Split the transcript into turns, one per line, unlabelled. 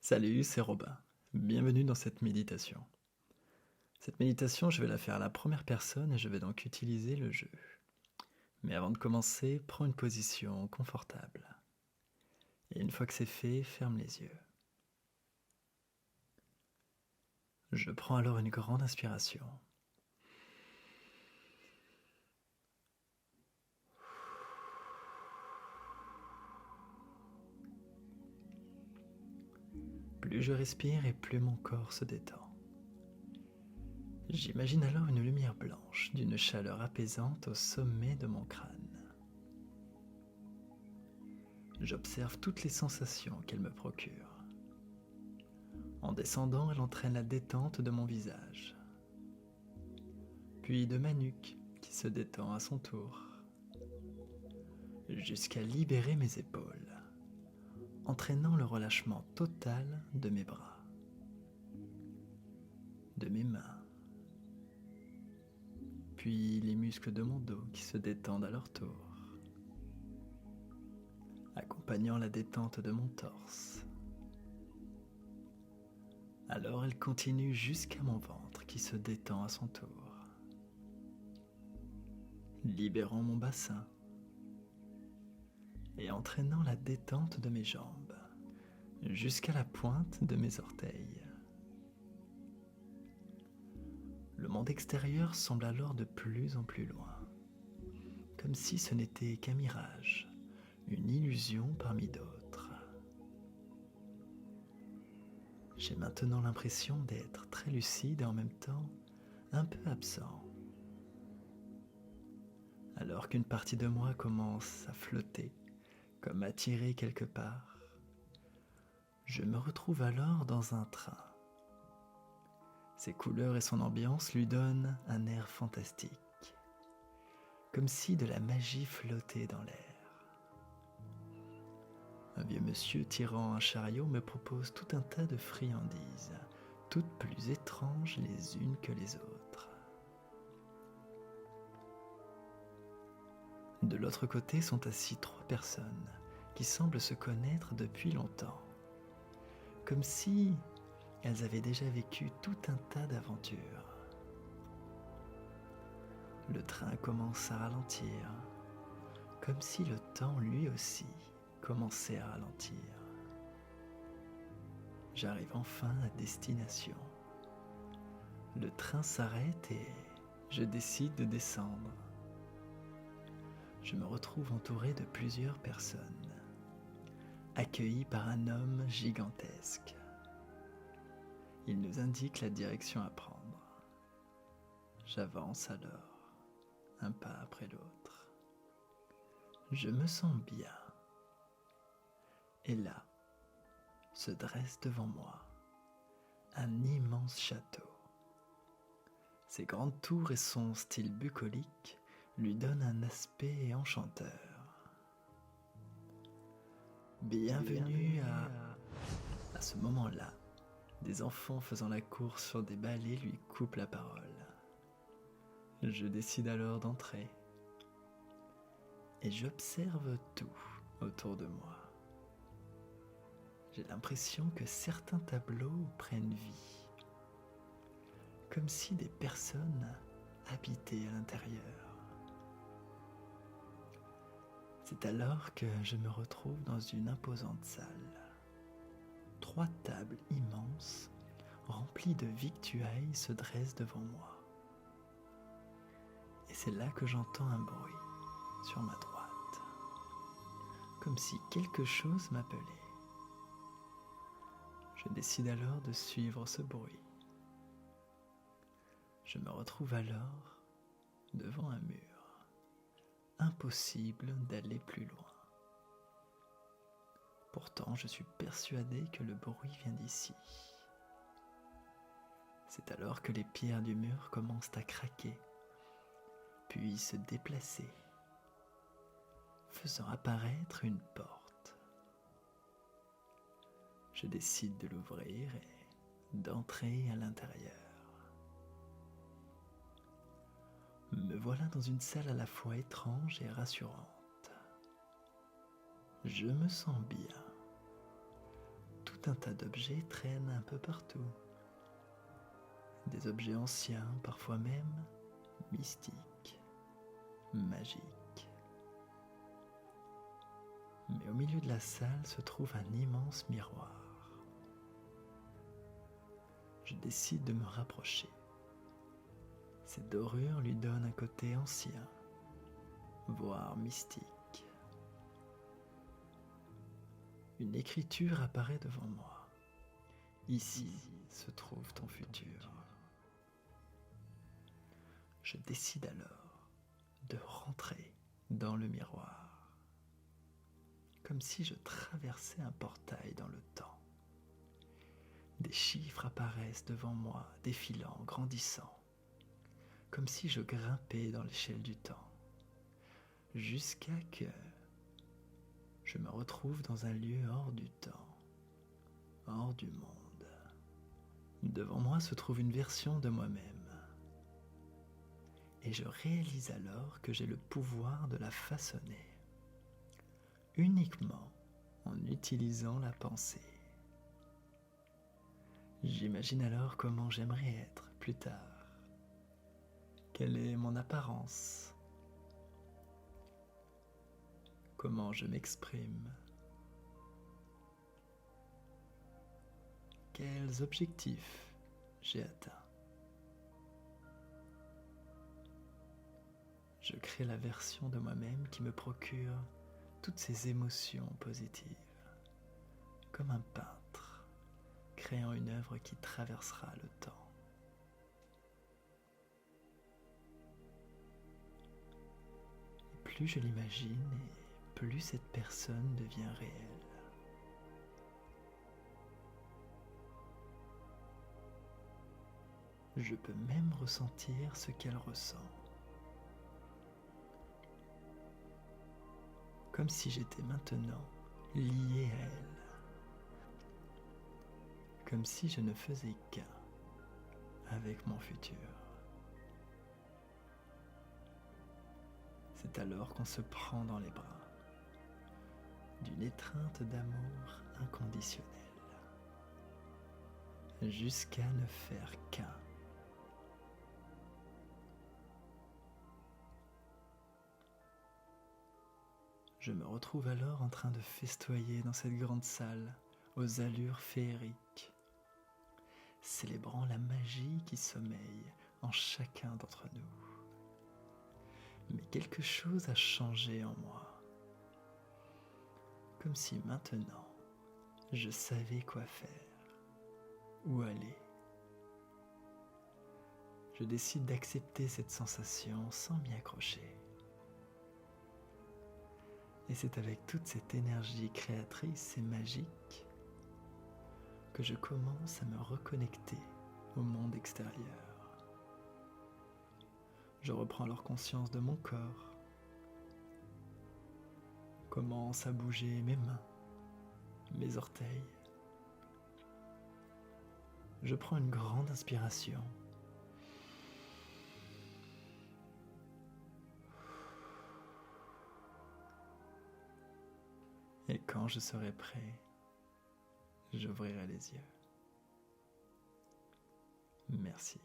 Salut, c'est Robin. Bienvenue dans cette méditation. Cette méditation, je vais la faire à la première personne et je vais donc utiliser le jeu. Mais avant de commencer, prends une position confortable. Et une fois que c'est fait, ferme les yeux. Je prends alors une grande inspiration. Plus je respire et plus mon corps se détend. J'imagine alors une lumière blanche d'une chaleur apaisante au sommet de mon crâne. J'observe toutes les sensations qu'elle me procure. En descendant, elle entraîne la détente de mon visage, puis de ma nuque qui se détend à son tour, jusqu'à libérer mes épaules, entraînant le relâchement total de mes bras, de mes mains, puis les muscles de mon dos qui se détendent à leur tour, accompagnant la détente de mon torse. Alors elle continue jusqu'à mon ventre qui se détend à son tour, libérant mon bassin et entraînant la détente de mes jambes jusqu'à la pointe de mes orteils. Le monde extérieur semble alors de plus en plus loin, comme si ce n'était qu'un mirage, une illusion parmi d'autres. J'ai maintenant l'impression d'être très lucide et en même temps un peu absent, alors qu'une partie de moi commence à flotter, comme attirée quelque part. Je me retrouve alors dans un train. Ses couleurs et son ambiance lui donnent un air fantastique, comme si de la magie flottait dans l'air. Un vieux monsieur tirant un chariot me propose tout un tas de friandises, toutes plus étranges les unes que les autres. De l'autre côté sont assis 3 personnes qui semblent se connaître depuis longtemps, comme si elles avaient déjà vécu tout un tas d'aventures. Le train commence à ralentir, comme si le temps lui aussi commençait à ralentir. J'arrive enfin à destination. Le train s'arrête et je décide de descendre. Je me retrouve entouré de plusieurs personnes, accueilli par un homme gigantesque. Il nous indique la direction à prendre. J'avance alors, un pas après l'autre. Je me sens bien. Et là, se dresse devant moi un immense château. Ses grandes tours et son style bucolique lui donnent un aspect enchanteur. Bienvenue à ce moment-là, des enfants faisant la course sur des balais lui coupent la parole. Je décide alors d'entrer et j'observe tout autour de moi. J'ai l'impression que certains tableaux prennent vie, comme si des personnes habitaient à l'intérieur. C'est alors que je me retrouve dans une imposante salle. 3 tables immenses, remplies de victuailles, se dressent devant moi. Et c'est là que j'entends un bruit sur ma droite, comme si quelque chose m'appelait. Je décide alors de suivre ce bruit. Je me retrouve alors devant un mur. Impossible d'aller plus loin. Pourtant, je suis persuadé que le bruit vient d'ici. C'est alors que les pierres du mur commencent à craquer, puis se déplacer, faisant apparaître une porte. Je décide de l'ouvrir et d'entrer à l'intérieur. Me voilà dans une salle à la fois étrange et rassurante. Je me sens bien. Tout un tas d'objets traînent un peu partout. Des objets anciens, parfois même mystiques, magiques. Mais au milieu de la salle se trouve un immense miroir. Je décide de me rapprocher. Cette dorure lui donne un côté ancien, voire mystique. Une écriture apparaît devant moi. Ici se trouve ton futur. Je décide alors de rentrer dans le miroir, comme si je traversais un portail dans le temps. Des chiffres apparaissent devant moi, défilant, grandissant, comme si je grimpais dans l'échelle du temps, jusqu'à que je me retrouve dans un lieu hors du temps, hors du monde. Devant moi se trouve une version de moi-même. Et je réalise alors que j'ai le pouvoir de la façonner, uniquement en utilisant la pensée. J'imagine alors comment j'aimerais être plus tard. Quelle est mon apparence? Comment je m'exprime? Quels objectifs j'ai atteints? Je crée la version de moi-même qui me procure toutes ces émotions positives, comme un peintre créant une œuvre qui traversera le temps. Et plus je l'imagine, et plus cette personne devient réelle. Je peux même ressentir ce qu'elle ressent. Comme si j'étais maintenant lié à elle. Comme si je ne faisais qu'un avec mon futur. C'est alors qu'on se prend dans les bras d'une étreinte d'amour inconditionnelle, jusqu'à ne faire qu'un. Je me retrouve alors en train de festoyer dans cette grande salle aux allures féeriques, célébrant la magie qui sommeille en chacun d'entre nous. Mais quelque chose a changé en moi, comme si maintenant je savais quoi faire, où aller. Je décide d'accepter cette sensation sans m'y accrocher. Et c'est avec toute cette énergie créatrice et magique que je commence à me reconnecter au monde extérieur. Je reprends alors conscience de mon corps, commence à bouger mes mains, mes orteils. Je prends une grande inspiration. Et quand je serai prêt, j'ouvrirai les yeux. Merci.